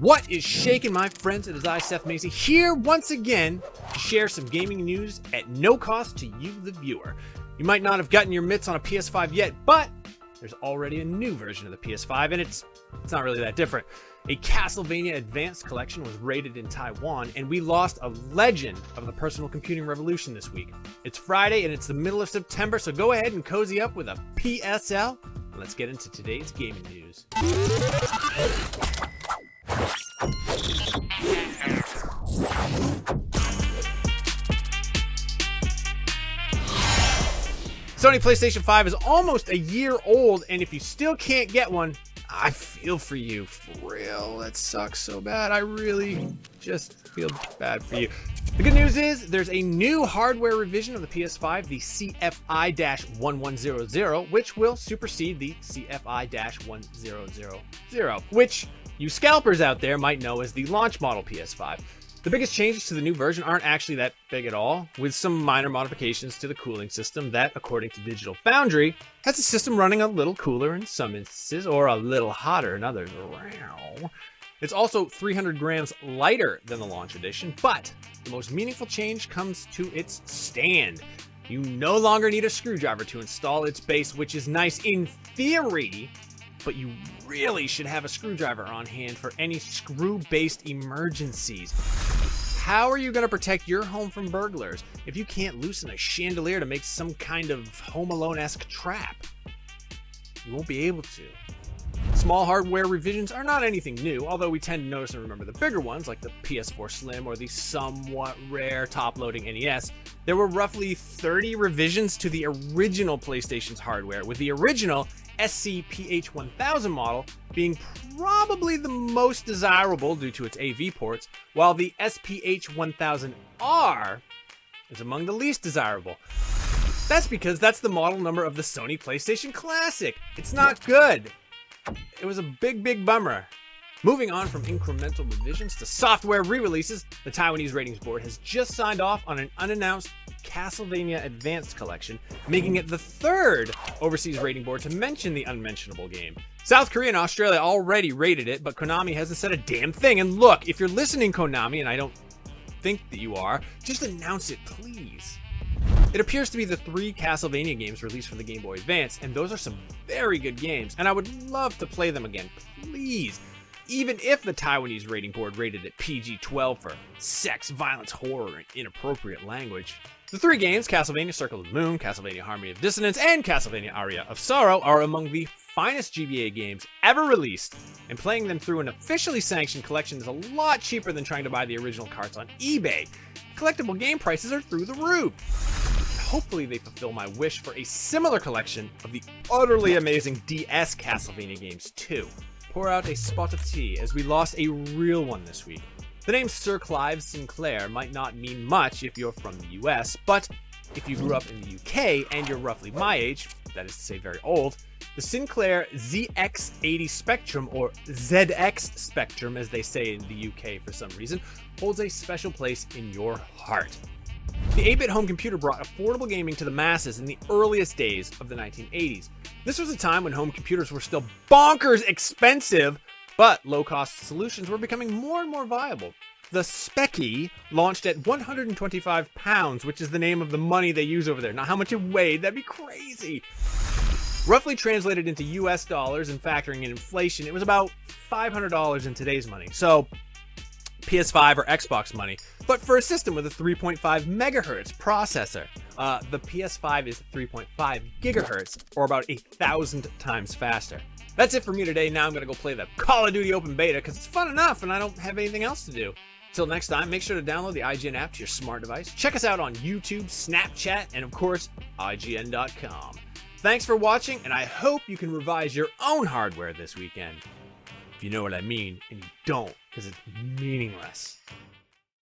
What is shaking, my friends? It is I, Seth Macy, here once again to share some gaming news at no cost to you, the viewer. You might not have gotten your mitts on a PS5 yet, but there's already a new version of the PS5, and it's not really that different. A Castlevania Advanced Collection was rated in Taiwan, and we lost a legend of the personal computing revolution this week. It's Friday, and it's the middle of September, so go ahead and cozy up with a PSL, and let's get into today's gaming news. Sony PlayStation 5 is almost a year old, and if you still can't get one, I feel for you. For real, that sucks so bad. I really just feel bad for you. The good news is there's a new hardware revision of the PS5, the CFI-1100, which will supersede the CFI-1000, which you scalpers out there might know as the launch model PS5. The biggest changes to the new version aren't actually that big at all, with some minor modifications to the cooling system that, according to Digital Foundry, has the system running a little cooler in some instances or a little hotter in others. It's also 300 grams lighter than the launch edition, but the most meaningful change comes to its stand. You no longer need a screwdriver to install its base, which is nice in theory, but you really should have a screwdriver on hand for any screw-based emergencies. How are you going to protect your home from burglars if you can't loosen a chandelier to make some kind of Home Alone-esque trap? You won't be able to. Small hardware revisions are not anything new, although we tend to notice and remember the bigger ones like the PS4 Slim or the somewhat rare top-loading NES. There were roughly 30 revisions to the original PlayStation's hardware, with the original SCPH-1000 model being probably the most desirable due to its AV ports, while the SPH-1000R is among the least desirable. That's because that's the model number of the Sony PlayStation Classic. It's not good. It was a big bummer. Moving on from incremental revisions to software re-releases, the Taiwanese ratings board has just signed off on an unannounced Castlevania Advanced Collection, making it the third overseas rating board to mention the unmentionable game. South Korea and Australia already rated it, but Konami hasn't said a damn thing. And look, if you're listening, Konami, and I don't think that you are, just announce it, please. It appears to be the 3 Castlevania games released for the Game Boy Advance, and those are some very good games, and I would love to play them again, please. Even if the Taiwanese rating board rated it PG-12 for sex, violence, horror, and inappropriate language. The 3 games, Castlevania Circle of the Moon, Castlevania Harmony of Dissonance, and Castlevania Aria of Sorrow, are among the finest GBA games ever released, and playing them through an officially sanctioned collection is a lot cheaper than trying to buy the original carts on eBay. Collectible game prices are through the roof. Hopefully they fulfill my wish for a similar collection of the utterly amazing DS Castlevania games too. Pour out a spot of tea, as we lost a real one this week. The name Sir Clive Sinclair might not mean much if you're from the US, but if you grew up in the UK and you're roughly my age, that is to say very old, the Sinclair ZX80 Spectrum, or ZX Spectrum as they say in the UK for some reason, holds a special place in your heart. The 8-bit home computer brought affordable gaming to the masses in the earliest days of the 1980s. This was a time when home computers were still bonkers expensive, but low-cost solutions were becoming more and more viable. The Specky launched at £125, which is the name of the money they use over there. Not how much it weighed, that'd be crazy. Roughly translated into US dollars and factoring in inflation, it was about $500 in today's money. So PS5 or Xbox money, but for a system with a 3.5 megahertz processor. The PS5 is 3.5 gigahertz, or about 1,000 times faster. That's it for me today. Now I'm going to go play the Call of Duty Open Beta because it's fun enough and I don't have anything else to do. Till next time, make sure to download the IGN app to your smart device. Check us out on YouTube, Snapchat, and of course, IGN.com. Thanks for watching, and I hope you can revise your own hardware this weekend. If you know what I mean, and you don't, because it's meaningless.